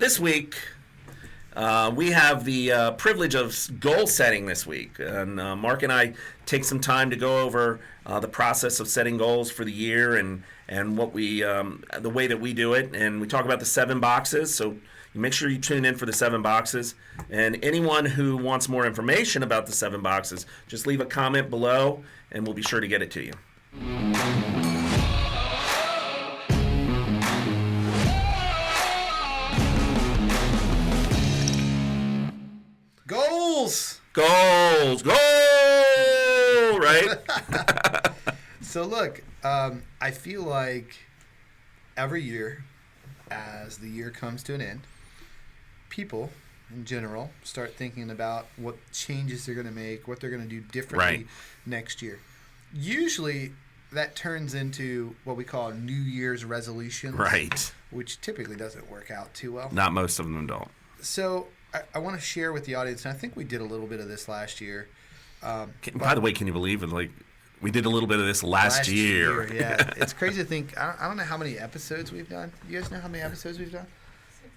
this week, we have the privilege of goal setting this week. And Mark and I take some time to go over the process of setting goals for the year and what we the way that we do it. And we talk about the 7 boxes. So you make sure you tune in for the 7 boxes. And anyone who wants more information about the 7 boxes, just leave a comment below and we'll be sure to get it to you. Goals, right? So look, I feel like every year, as the year comes to an end, people in general start thinking about what changes they're going to make, what they're going to do differently next year. Usually that turns into what we call New Year's resolutions, right? Which typically doesn't work out too well. Not most of them don't. So I want to share with the audience, and I think we did a little bit of this last year. By the way, can you believe it? Like, we did a little bit of this last year. Yeah, it's crazy to think. I don't know how many episodes we've done. You guys know how many episodes we've done?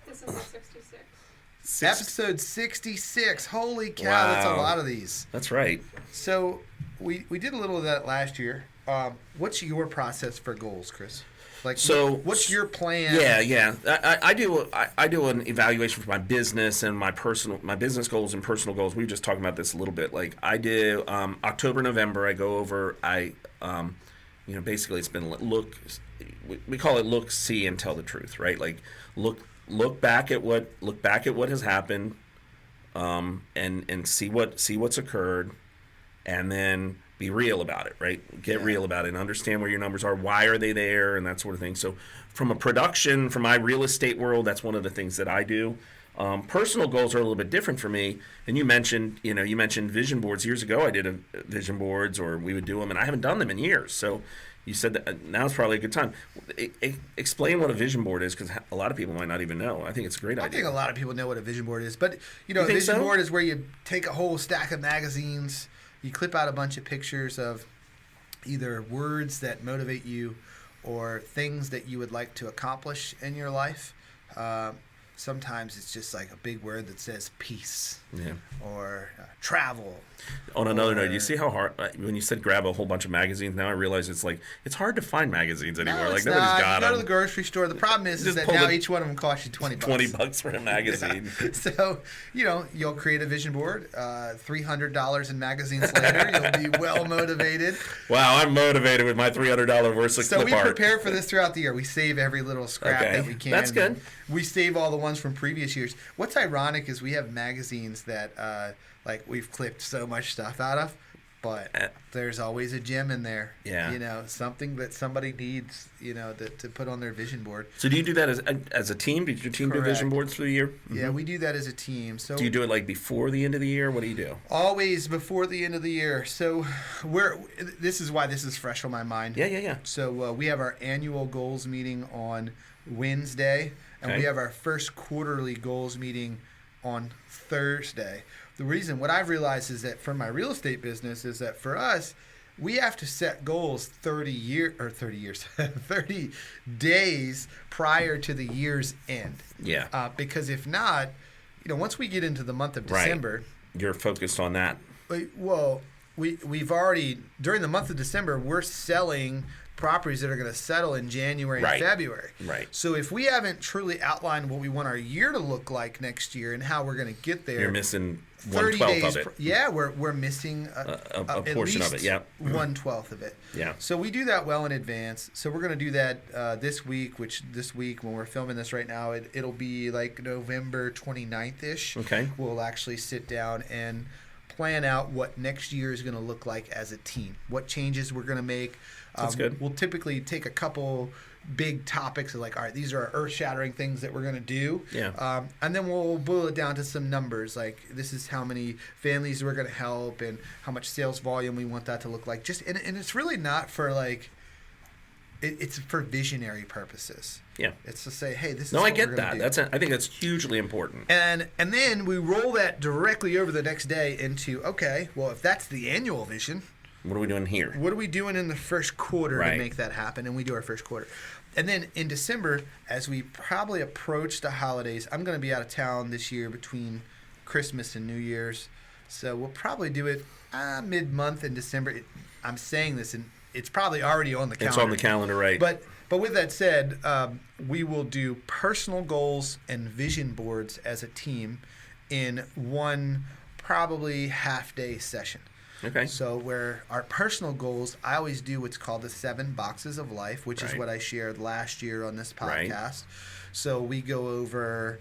This is 66. Episode 66. Holy cow, Wow. That's a lot of these. That's right. So we did a little of that last year. What's your process for goals, Chris? Like, so what's your plan? Yeah. I do an evaluation for my business and my business goals and personal goals. We were just talking about this a little bit. Like I do October, November. I go over. Basically it's been we call it look, see, and tell the truth, right? Like look back at what has happened, and see what's occurred, and then be real about it, right? Get real about it and understand where your numbers are. Why are they there? And that sort of thing. So from my real estate world, that's one of the things that I do. Personal goals are a little bit different for me. And you mentioned vision boards. Years ago, I did a vision boards, or we would do them, and I haven't done them in years. So you said that now's probably a good time. Explain what a vision board is, because a lot of people might not even know. I think it's a great idea. I think a lot of people know what a vision board is. But, a vision board is where you take a whole stack of magazines, you clip out a bunch of pictures of either words that motivate you or things that you would like to accomplish in your life. Sometimes it's just like a big word that says peace or travel. On another note, you see how hard, when you said grab a whole bunch of magazines, now I realize it's hard to find magazines anymore. No, like nobody's got them. You go to the grocery store. The problem is that now each one of them costs you $20. $20 for a magazine. Yeah. So, you'll create a vision board. $300 in magazines later, you'll be well motivated. Wow, I'm motivated with my $300 worth of So clip we art. prepare for this throughout the year. We save every little scrap that we can. That's good. We save all the ones from previous years. What's ironic is we have magazines that we've clipped so much stuff out of, but there's always a gem in there. Yeah. Something that somebody needs, to put on their vision board. So do you do that as a team? Did your team do vision boards through the year? Mm-hmm. Yeah, we do that as a team. So do you do it before the end of the year? What do you do? Always before the end of the year. So this is why this is fresh on my mind. Yeah. So we have our annual goals meeting on Wednesday, and we have our first quarterly goals meeting on Thursday. The reason, what I've realized is that for my real estate business is that for us, we have to set goals 30 days prior to the year's end. Yeah. Because if not, once we get into the month of December, you're focused on that. Well, we've already, during the month of December, we're selling properties that are going to settle in January and February. Right. So if we haven't truly outlined what we want our year to look like next year and how we're going to get there, you're missing 30 1/12 days. of it. Yeah, we're missing a portion of it. Yeah, 1/12 of it. Yeah. So we do that well in advance. So we're going to do that this week. Which this week, when we're filming this right now, it'll be like November 29th-ish. Okay. We'll actually sit down and plan out what next year is going to look like as a team. What changes we're going to make. That's good. We'll typically take a couple big topics of all right, these are earth-shattering things that we're going to do. Yeah. And then we'll boil it down to some numbers, like this is how many families we're going to help and how much sales volume we want that to look like. And it's really not for it's for visionary purposes. Yeah. It's to say, hey, this is what we're I get gonna that. do. I think that's hugely important. And then we roll that directly over the next day into, okay, well, if that's the annual vision, What are we doing here? what are we doing in the first quarter Right. to make that happen? And we do our first quarter. And then in December, as we probably approach the holidays, I'm going to be out of town this year between Christmas and New Year's. So we'll probably do it mid-month in December. I'm saying this, and it's probably already on the calendar. It's on the calendar, right? But with that said, we will do personal goals and vision boards as a team in one probably half-day session. Okay. So where our personal goals, I always do what's called the 7 boxes of life, which is what I shared last year on this podcast. Right. So we go over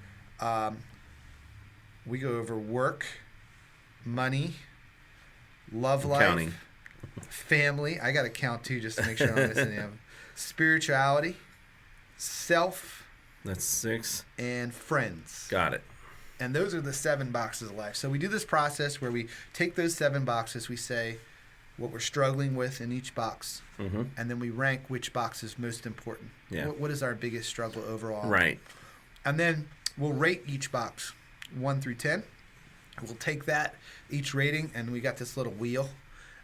work, money, love life, counting. Family. I got to count too just to make sure I'm not missing any of them. Spirituality, self. That's 6. And friends. Got it. And those are the 7 boxes of life. So we do this process where we take those 7 boxes, we say what we're struggling with in each box, and then we rank which box is most important. Yeah. What is our biggest struggle overall? Right. And then we'll rate each box 1 through 10. We'll take that, each rating, and we got this little wheel,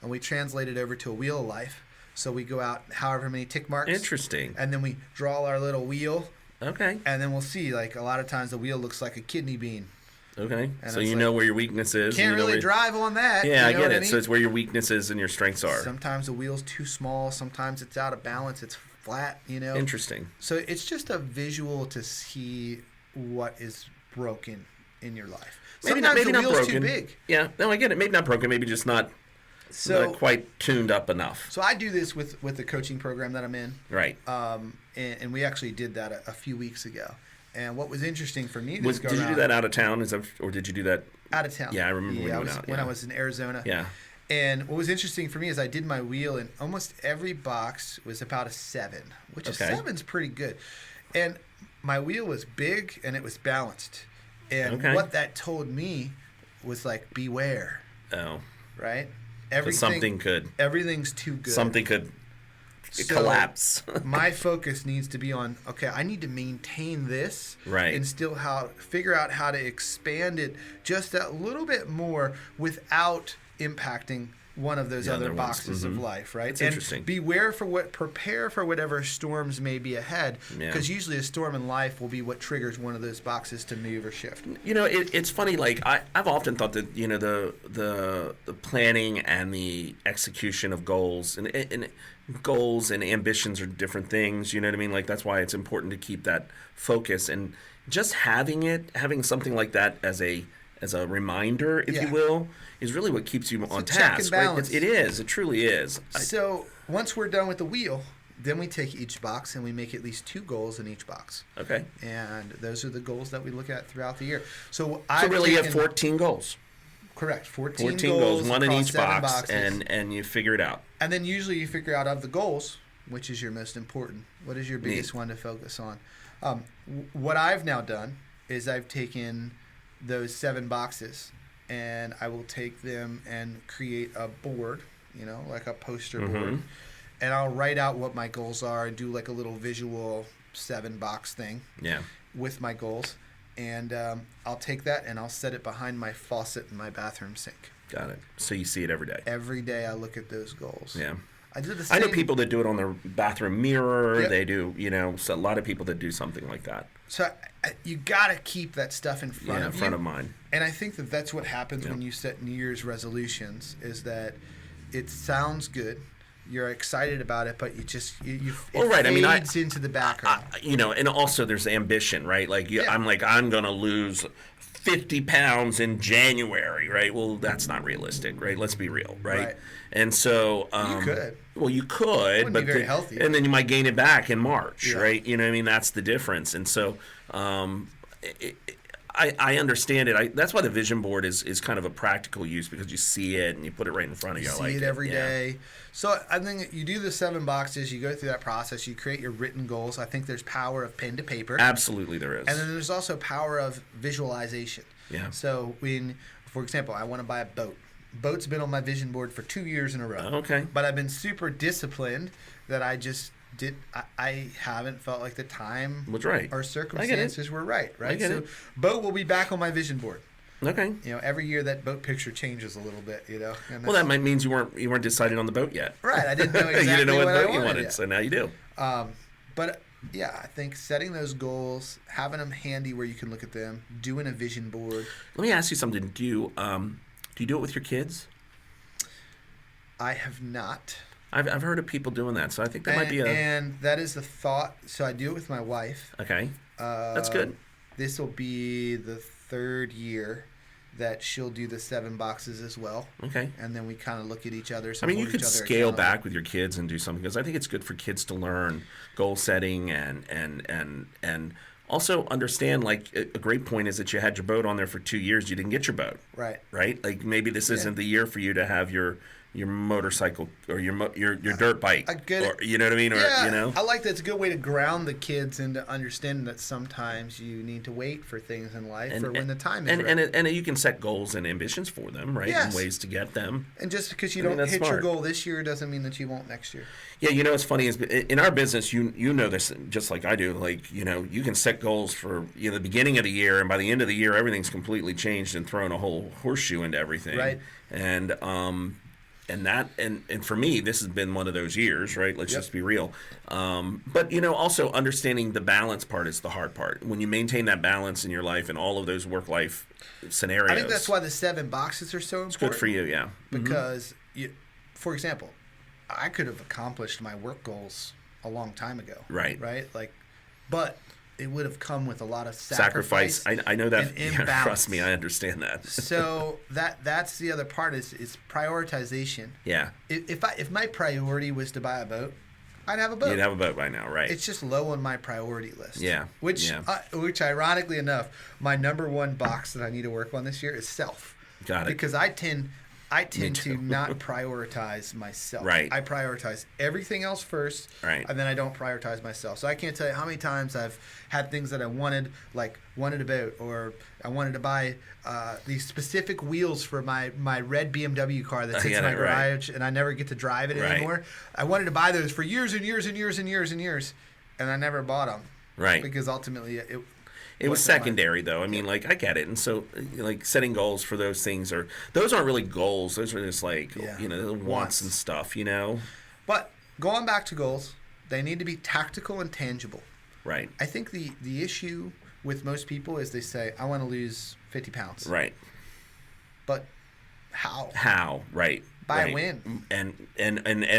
and we translate it over to a wheel of life. So we go out however many tick marks. Interesting. And then we draw our little wheel. Okay. And then we'll see, like, a lot of times the wheel looks like a kidney bean. Okay. And so you know where your weakness is. Can't really drive on that. Yeah, you know I get it. I mean? So it's where your weaknesses and your strengths are. Sometimes the wheel's too small. Sometimes it's out of balance. It's flat, Interesting. So it's just a visual to see what is broken in your life. Sometimes maybe the not wheel's broken. too big. Yeah. No, I get it. Maybe not broken. Maybe just not quite tuned up enough. So I do this with the coaching program that I'm in. Right. And we actually did that a few weeks ago. And what was interesting for me did you do that out of town? Or did you do that? Out of town. Yeah, I remember when you went out. When I was in Arizona. Yeah. And what was interesting for me is I did my wheel, and almost every box was about a 7, which is 7's pretty good. And my wheel was big, and it was balanced. And what that told me was, like, beware. Oh. Right? Everything's too good. Something could collapse. My focus needs to be on, okay, I need to maintain this. Right. And still figure out how to expand it just a little bit more without impacting one of those other boxes of life, right? That's interesting. Prepare for whatever storms may be ahead, because usually a storm in life will be what triggers one of those boxes to move or shift. It's funny. Like I've often thought that the planning and the execution of goals and goals and ambitions are different things. You know what I mean? Like that's why it's important to keep that focus, and just having something like that as a reminder, if you will, is really what keeps you on task. Check and balance. Right? It truly is. So once we're done with the wheel, then we take each box and we make at least 2 goals in each box. Okay. And those are the goals that we look at throughout the year. So really you have 14 goals. Correct. 14 goals, one in each box, boxes. and you figure it out. And then usually you figure out of the goals, which is your most important. What is your biggest one to focus on? What I've now done is I've taken those 7 boxes, and I will take them and create a board, like a poster board, and I'll write out what my goals are and do like a little visual 7-box thing with my goals, and I'll take that and I'll set it behind my faucet in my bathroom sink. Got it. So you see it every day. Every day I look at those goals. Yeah. I do the same. I know people that do it on their bathroom mirror. Yep. They do, so a lot of people that do something like that. So you got to keep that stuff in front of you. In front of mine. And I think that's what happens when you set New Year's resolutions, is that it sounds good. You're excited about it, but it fades into the background. And also there's ambition, right? Like I'm going to lose 50 pounds in January, right? Well, that's not realistic, right? Let's be real, right? And so you could. Well, you could, but be very healthy. And then you might gain it back in March, right? You know what I mean? That's the difference. And so I understand it. That's why the vision board is kind of a practical use, because you see it and you put it right in front of you. You see it every day. So I think you do the 7 boxes, you go through that process, you create your written goals. I think there's power of pen to paper. Absolutely there is. And then there's also power of visualization. Yeah. So for example, I want to buy a boat. Boat's been on my vision board for 2 years in a row. Okay. But I've been super disciplined that I haven't felt like the time was right or circumstances were right. So boat will be back on my vision board. Okay. Every year that boat picture changes a little bit. And well, that might means you weren't decided on the boat yet. Right. I didn't know exactly you didn't know what boat I you wanted, yet. so now you do. But Yeah, I think setting those goals, having them handy where you can look at them, doing a vision board. Let me ask you something. Do you do it with your kids? I have not. I've heard of people doing that, so I think that might be a And that is the thought. So I do it with my wife. okay. That's good. This will be the third year that she'll do the 7 boxes as well. Okay. And then we kind of look at each other. I mean, you could scale back with your kids and do something, because I think it's good for kids to learn goal setting and also understand, like, a great point is that you had your boat on there for 2 years. You didn't get your boat. Right. Right? Like, maybe this isn't the year for you to have your motorcycle or your dirt bike. Or, you know what I mean? Or, yeah, I like that. It's a good way to ground the kids into understanding that sometimes you need to wait for things in life or when the time is right. And you can set goals and ambitions for them, right? Yes. And ways to get them. And just because you don't hit your goal this year doesn't mean that you won't next year. Yeah, what's funny is in our business, you know this just like I do. Like, you can set goals for the beginning of the year, and by the end of the year, everything's completely changed and thrown a whole horseshoe into everything. Right. And for me, this has been one of those years, right? Let's just be real. But also understanding the balance part is the hard part. When you maintain that balance in your life and all of those work-life scenarios, I think that's why the 7 boxes are so important. It's good for you, yeah. Because, for example, I could have accomplished my work goals a long time ago. Right. Right? But it would have come with a lot of sacrifice. I know that. And imbalance. Yeah, trust me, I understand that. So that's the other part is prioritization. Yeah. If my priority was to buy a boat, I'd have a boat. You'd have a boat by now, right? It's just low on my priority list. Yeah. Which ironically enough, my number one box that I need to work on this year is self. Got it. Because I tend to not prioritize myself. Right. I prioritize everything else first, right, and then I don't prioritize myself. So I can't tell you how many times I've had things that I wanted a boat, or I wanted to buy these specific wheels for my red BMW car that sits in my garage, and I never get to drive it anymore. I wanted to buy those for years and years and years and years and years, and I never bought them. Right. Because ultimately it was secondary, though. I mean, I get it. And so, setting goals for those things those aren't really goals. Those are just wants and stuff, But going back to goals, they need to be tactical and tangible. Right. I think the issue with most people is they say, I want to lose 50 pounds. Right. But how? How, right. By when? And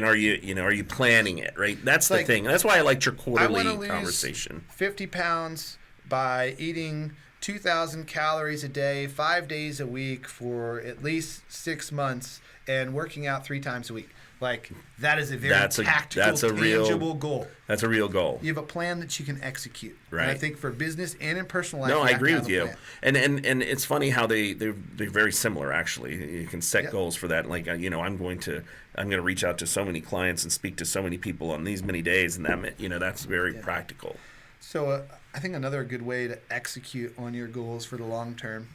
are you planning it, right? That's the thing. That's why I liked your quarterly conversation. 50 pounds by eating 2,000 calories a day, 5 days a week for at least 6 months, and working out 3 times a week. That is a very tactical, tangible goal. That's a real goal. You have a plan that you can execute. Right. And I think for business and in personal life, no, I agree with you. And it's funny how they're very similar. Actually, you can set goals for that. I'm going to reach out to so many clients and speak to so many people on these many days, and that's very practical. So I think another good way to execute on your goals for the long term,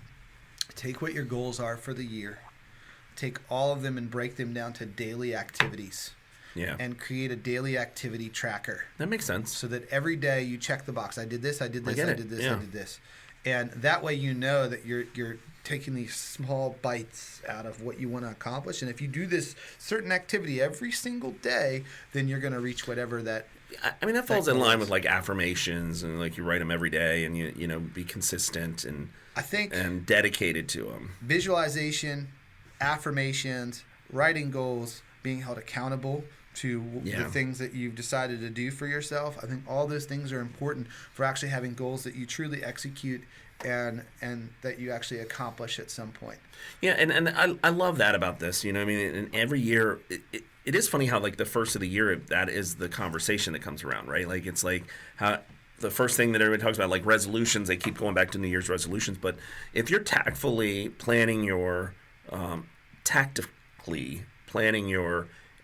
take what your goals are for the year, take all of them and break them down to daily activities. Yeah. And create a daily activity tracker. That makes sense. So that every day you check the box. I did this, I did this, I did this, yeah. I did this. And that way you know that you're taking these small bites out of what you want to accomplish. And if you do this certain activity every single day, then you're going to reach whatever that. I mean, that falls in line with affirmations, and you write them every day, and you be consistent and dedicated to them. Visualization, affirmations, writing goals, being held accountable to the things that you've decided to do for yourself. I think all those things are important for actually having goals that you truly execute and that you actually accomplish at some point. Yeah, and I love that about this. And every year it is funny how the first of the year, that is the conversation that comes around, right? It's how the first thing that everybody talks about, resolutions, they keep going back to New Year's resolutions. But if you're tactfully planning your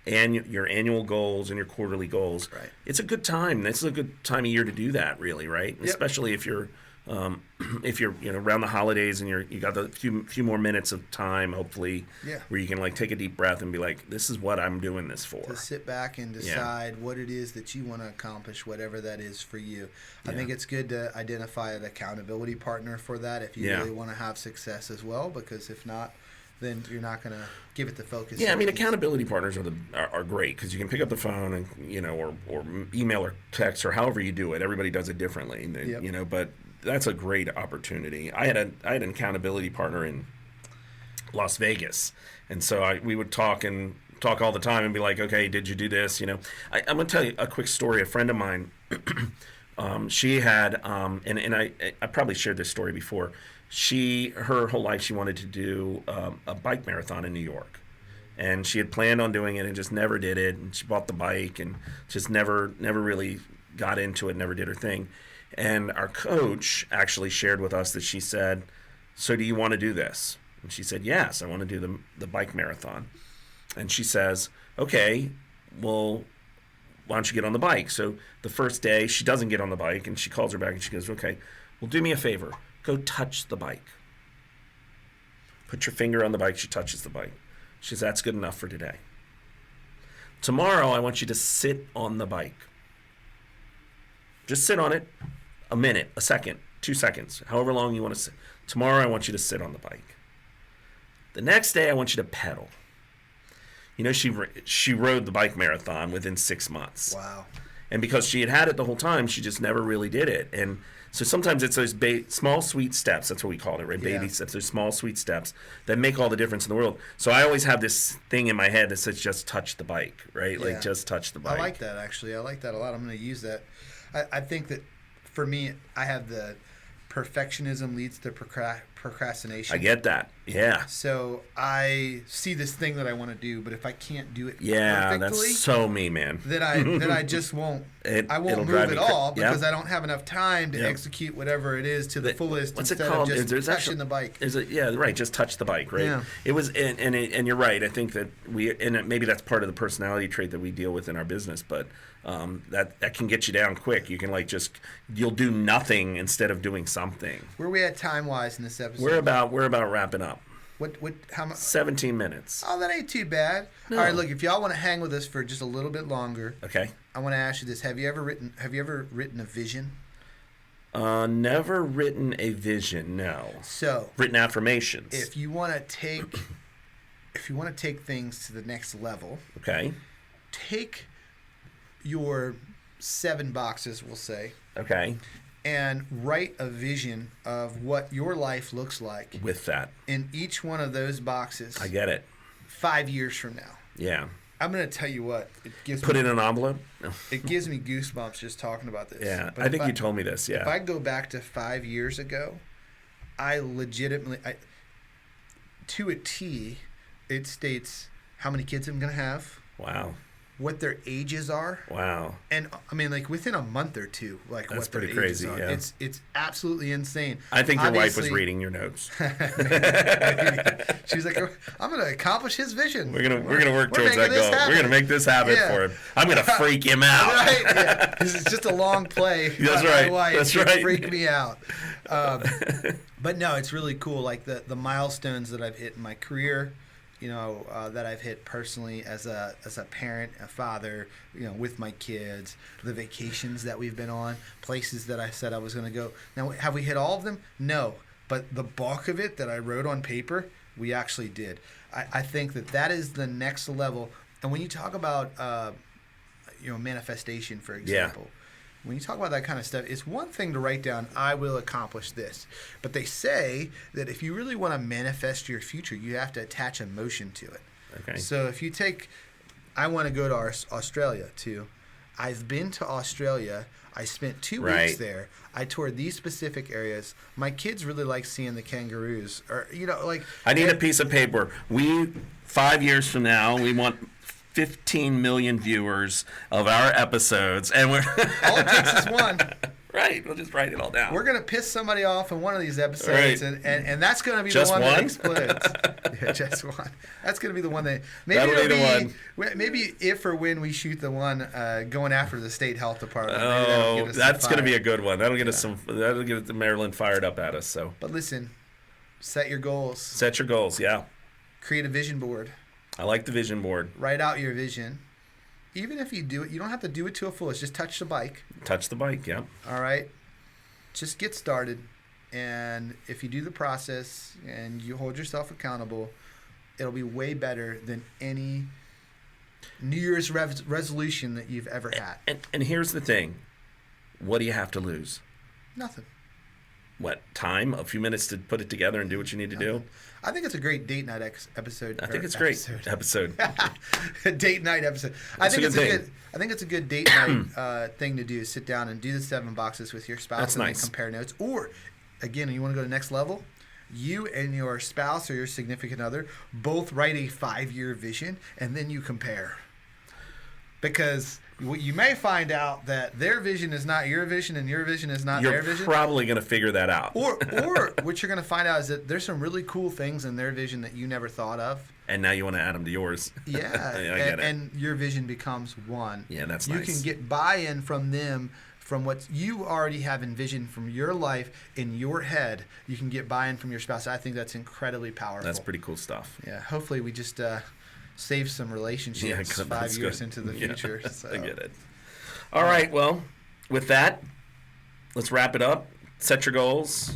annual goals and your quarterly goals, right, it's a good time. This is a good time of year to do that, really, right? Yep. Especially if you're around the holidays and you got the few more minutes of time, hopefully, where you can take a deep breath and be this is what I'm doing this for. To sit back and decide what it is that you want to accomplish, whatever that is for you. I think it's good to identify an accountability partner for that if you really want to have success as well, because if not, then you're not going to give it the focus. Yeah, I mean, accountability partners are great because you can pick up the phone and or email or text or however you do it. Everybody does it differently, Yep. But that's a great opportunity. I had an accountability partner in Las Vegas, and so we would talk all the time and be like, okay, did you do this? I'm gonna tell you a quick story. A friend of mine, she had, and I probably shared this story before. Her whole life she wanted to do a bike marathon in New York, and she had planned on doing it and just never did it. And she bought the bike and just never really got into it. Never did her thing. And our coach actually shared with us that she said, "So do you want to do this?" And she said, "Yes, I want to do the bike marathon." And she says, "Okay, well, why don't you get on the bike?" So the first day, she doesn't get on the bike, and she calls her back and she goes, "Okay, well, do me a favor. Go touch the bike." Put your finger on the bike. She touches the bike. She says, "That's good enough for today. Tomorrow, I want you to sit on the bike. Just sit on it a minute, a second, 2 seconds, however long you want to sit. Tomorrow, I want you to sit on the bike. The next day, I want you to pedal." She rode the bike marathon within 6 months. Wow. And because she had it the whole time, she just never really did it. And so sometimes it's those small, sweet steps. That's what we call it, right? Yeah. Baby steps. Those small, sweet steps that make all the difference in the world. So I always have this thing in my head that says, just touch the bike, right? Yeah. Like, just touch the bike. I like that, actually. I like that a lot. I'm going to use that. I think that for me, I have the perfectionism leads to procrastination. I get that. Yeah. So I see this thing that I want to do, but if I can't do it Yeah, perfectly, that's so me, man. then I just won't. I It'll won't drive move me at all because yeah. I don't have enough time to Yeah. execute whatever it is to the fullest. What's it instead called? Of just There's touching the bike. Yeah, right. Just touch the bike, right? Yeah. It was, and you're right. I think that maybe that's part of the personality trait that we deal with in our business, but that can get you down quick. You can you'll do nothing instead of doing something. Where are we at time wise in this episode? We're about wrapping up. How much? 17 minutes. Oh, that ain't too bad. No. All right, look, if y'all want to hang with us for just a little bit longer, Okay. I want to ask you this: Have you ever written a vision? Never written a vision. No. So Written affirmations. if you want to take things to the next level, Okay. take your 7 boxes, we'll say, Okay. and write a vision of what your life looks like With that, in each one of those boxes I get it. 5 years from now. Yeah. I'm going to tell you what, Put it in an envelope. No. it gives me goosebumps just talking about this. Yeah. But I think you told me this. Yeah. If I go back to 5 years ago, I legitimately, to a T, it states how many kids I'm going to have, Wow. what their ages are, Wow. and I mean, like within a month or two, like That's what their pretty ages crazy, are. yeah. It's absolutely insane. I think your wife was Obviously- reading your notes. She was like, "I'm going to accomplish his vision. We're gonna work towards making that this goal. happen." We're gonna make this happen Yeah. for him. I'm gonna freak him out. Right? Yeah. This is just a long play. That's by right. My wife. That's She right. freaked me out. But no, it's really cool. Like the milestones that I've hit in my career, that I've hit personally as a parent, a father, with my kids, the vacations that we've been on, places that I said I was going to go. Now, have we hit all of them? No. But the bulk of it that I wrote on paper, we actually did. I think that is the next level. And when you talk about, manifestation, for example, when you talk about that kind of stuff, it's one thing to write down, I will accomplish this. But they say that if you really want to manifest your future, you have to attach emotion to it. Okay. So if you I want to go to Australia too. I've been to Australia. I spent 2 Right. weeks there. I toured these specific areas. My kids really like seeing the kangaroos. Or, I need a piece of paper. 5 years from now, we want 15 million viewers of our episodes, and we're all it takes is one. Right. We'll just write it all down. We're going to piss somebody off in one of these episodes, Right. and that's going to be Just the one that one? explodes. Yeah, just one. That's going to be the one that... That'll be the one. Maybe if or when we shoot the one going after the state health department. Maybe that'll get us that's some going to be fire. a good one. That'll get us that'll get the Maryland fired up at us. So But listen, set your goals. set your goals. Yeah. Create a vision board. I like the vision board. Write out your vision. Even if you do it, you don't have to do it to a fullest. Just touch the bike. Touch the bike. Yeah. All right? Just get started. And if you do the process and you hold yourself accountable, it'll be way better than any New Year's resolution that you've ever had. And here's the thing. What do you have to lose? Nothing. What, time? A few minutes to put it together and do what you need to do? I think it's a great date night episode. I think it's great. Episode. Date night episode. I think it's a good date night thing to do. Sit down and do the 7 boxes with your spouse. That's and nice. Then compare notes. Or, again, you want to go to the next level? You and your spouse or your significant other both write a 5-year vision, and then you compare. Because you may find out that their vision is not your vision and your vision is not their vision. You're probably going to figure that out. Or what you're going to find out is that there's some really cool things in their vision that you never thought of. And now you want to add them to yours. Yeah. I get it. And your vision becomes one. Yeah, that's nice. You can get buy-in from them from what you already have envisioned from your life in your head. You can get buy-in from your spouse. I think that's incredibly powerful. That's pretty cool stuff. Yeah. Hopefully we just save some relationships 5 years into the future. So. I get it. All right. Well, with that, let's wrap it up. Set your goals.